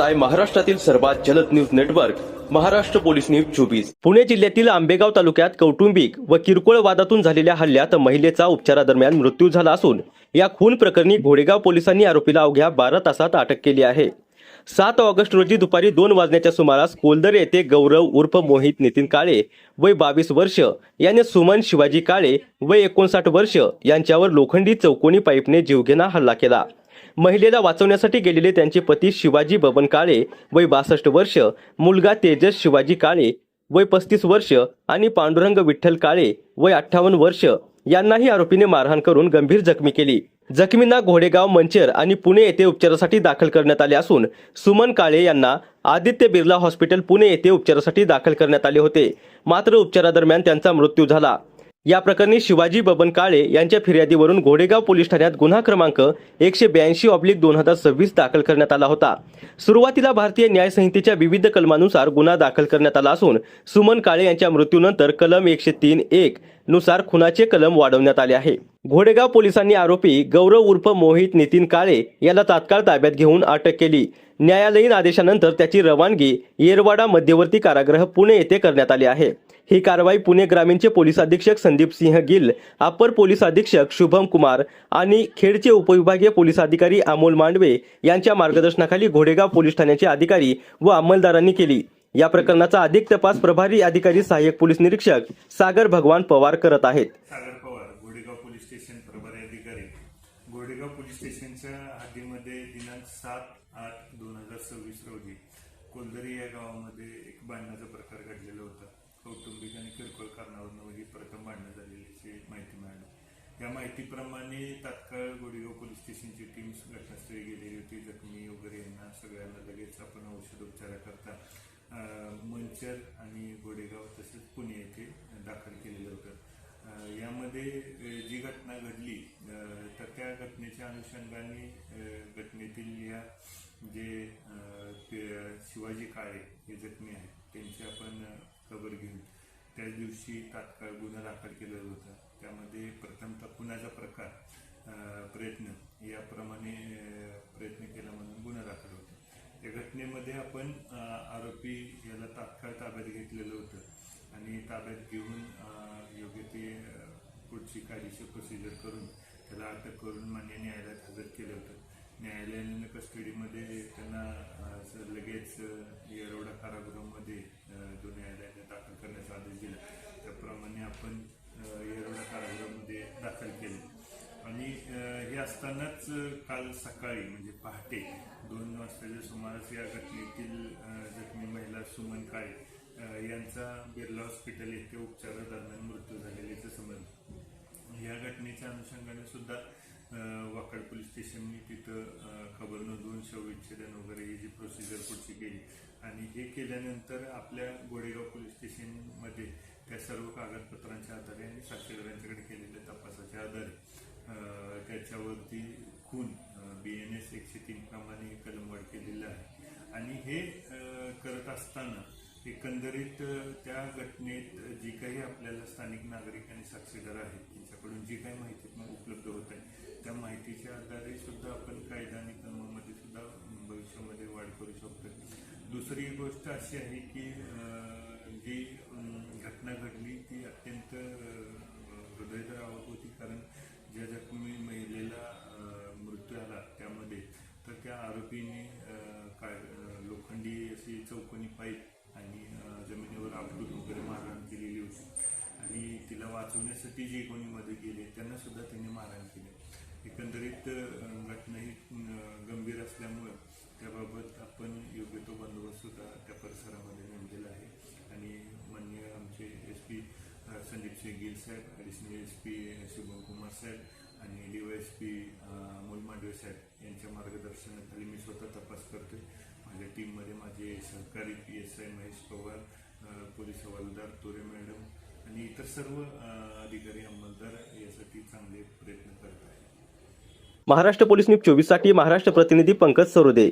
पाहताय महाराष्ट्रातील सर्वात जलद news network Maharashtra police news 24। Pune जिल्ह्यातील आंबेगाव तालुक्यात कौटुंबिक व किरकोळ वादातून झालेल्या हल्ल्यात महिलेचा उपचारादरम्यान मृत्यू झाला असून या खून प्रकरणी घोडेगाव पोलिसांनी आरोपीला अवघ्या 12 तासात अटक केली आहे। 7 ऑगस्ट रोजी दुपारी 2 वाजण्याच्या सुमारास कोलदर येथे गौरव उर्फ मोहित नितीन काळे वय 22 वर्ष याने सुमन शिवाजी काळे वय 59 वर्ष यांच्यावर लोखंडी चौकोनी पाईपने जीवघेणा हल्ला केला। महिलेला वाचवण्यासाठी गेलेले त्यांचे पती शिवाजी बबन काळे वय 62 वर्ष, मुलगा तेजस शिवाजी काळे वय 35 वर्ष आणि पांडुरंग विठ्ठल काळे वय 58 वर्ष यांनाही आरोपीने मारहाण करून गंभीर जखमी केली। जखमींना घोडेगाव, मंचर आणि पुणे येथे उपचारासाठी दाखल करण्यात आले असून सुमन काळे यांना आदित्य बिर्ला हॉस्पिटल पुणे येथे उपचारासाठी दाखल करण्यात आले होते, मात्र उपचारादरम्यान त्यांचा मृत्यू झाला। या प्रकरणी शिवाजी बबन काळे यांच्या फिर्यादीवरून घोडेगाव पोलीस ठाण्यात गुन्हा क्रमांक 182/2026 दाखल करण्यात आला होता। सुरुवातीला भारतीय न्याय संहितेच्या विविध कलमानुसार गुन्हा दाखल करण्यात आला असून सुमन काळे यांच्या मृत्यूनंतर कलम 103(1) नुसार खुनाचे कलम वाढवण्यात आले आहे। घोडेगाव पोलिसांनी आरोपी गौरव उर्फ मोहित नितीन काळे याला तात्काळ ताब्यात घेऊन अटक केली। न्यायालयीन आदेशानंतर त्याची रवानगी येरवाडा मध्यवर्ती कारागृह पुणे येथे करण्यात आली आहे। ही कारवाई पुणे ग्रामीणचे पोलीस अधीक्षक संदीप सिंह गिल, अपर पोलीस अधीक्षक शुभम कुमार आणि खेडचे उपविभागीय पोलीस अधिकारी अमोल मांडवे यांच्या मार्गदर्शनाखाली घोडेगाव पोलीस ठाण्याचे अधिकारी व अंमलदारांनी केली। या प्रकरणाचा अधिक तपास प्रभारी अधिकारी सहाय्यक पोलीस निरीक्षक सागर भगवान पवार करत आहेत। सागर पवार, घोडेगाव पोलीस स्टेशन प्रभारी अधिकारी। घोडेगाव पोलीस स्टेशनच्या हद्दीमध्ये दिनांक 7/8/2026 रोजी कोलदरी या गावामध्ये एक भांडणाचा प्रकार घडलेला होता। कौटुंबिक आणि किरकोळ कारणावरून ही प्रथम भांडण झालेल्याची माहिती मिळाली। या माहितीप्रमाणे तात्काळ घोडेगाव पोलीस स्टेशनची टीम घटनास्थळी गेलेली होती। जखमी वगैरे यांना सगळ्यांना लगेच आपण औषधोपचाराकरता मंचर आणि घोडेगाव तसेच पुणे येथे दाखल केलेलं होतं। यामध्ये जी घटना घडली तर त्या घटनेच्या अनुषंगाने घटनेतील या जे शिवाजी काळे हे जखमी आहेत त्यांची आपण खबर घेऊन त्याच दिवशी तात्काळ गुन्हा दाखल केलेला होता। त्यामध्ये प्रथमतः खुनाचा प्रकार प्रयत्न याप्रमाणे प्रयत्न केला म्हणून गुन्हा दाखल होता। या घटनेमध्ये आपण आरोपी याला तात्काळ ताब्यात घेतलेलं होतं आणि ताब्यात घेऊन योग्य ते पुढची कायदेशीर प्रोसिजर करून त्याला अटक करून मान्य न्यायालयात हजर केलं होतं। न्यायालयाने कस्टडीमध्ये त्यांना लगेच येरवडा कारागृहामध्ये जो न्यायालयाने दाखल करण्याचा आदेश दिला त्याप्रमाणे आपण येरवडा कारागृहामध्ये दाखल केले आणि हे असतानाच काल सकाळी म्हणजे पहाटे 2 वाजताच्या सुमारास या घटनेतील जखमी महिला सुमन काळे यांचा बिर्ला हॉस्पिटल येथे उपचारादरम्यान मृत्यू झालेल्याचं समजलं। या घटनेच्या अनुषंगाने सुद्धा वाकड पोलीस स्टेशनने तिथं खबर नोंदवून शवविच्छेदन वगैरे ही जी प्रोसिजर पुढची केली आणि हे केल्यानंतर आपल्या घोडेगाव पोलीस स्टेशनमध्ये त्या सर्व कागदपत्रांच्या आधारे आणि साक्षीदारांच्याकडे केलेल्या तपासाच्या आधारे त्याच्यावरती खून BNS 103 प्रमाणे कलमवाढ केलेला आहे आणि हे करत असताना एकंदरीत त्या घटनेत जी काही आपल्याला स्थानिक नागरिक आणि साक्षीदार आहेत त्यांच्याकडून जी काही माहिती उपलब्ध होत आहे त्या माहितीच्या आधारे सुद्धा आपण कायदा आणि कलमामध्ये सुद्धा भविष्यामध्ये वाढ करू शकतो। दुसरी गोष्ट अशी आहे की जी घटना घडली ती अत्यंत हृदयद्रावक होती, कारण ज्या जखमी महिलेला मृत्यू आला त्यामध्ये तर त्या आरोपीने लोखंडी अशी चौकोनी पाईप आणि जमिनीवर आपटून वगैरे मारहाण केलेली होती आणि तिला वाचवण्यासाठी जे कोणी मदत केली त्यांना सुद्धा त्यांनी मारहाण केली। एकंदरीत घटना ही गंभीर असल्यामुळं त्याबाबत आपण योग्य तो बंदोबस्त सुद्धा त्या परिसरामध्ये नेमलेला आहे आणि माननीय आमचे SP संदीप सिंह गिल साहेब, ॲडिशनल SP शुभम कुमार साहेब आणि DYSP अमोल मांडवे साहेब यांच्या मार्गदर्शनाखाली मी स्वतः तपास करतोय। माझ्या टीममध्ये माझे सहकारी PSI महेश पवार, पोलीस हवालदार तोरे मॅडम आणि इतर सर्व अधिकारी अंमलदार यासाठी चांगले प्रयत्न करत आहेत। महाराष्ट्र पोलीस न्यूज 24 साठी महाराष्ट्र प्रतिनिधी पंकज सरोदे।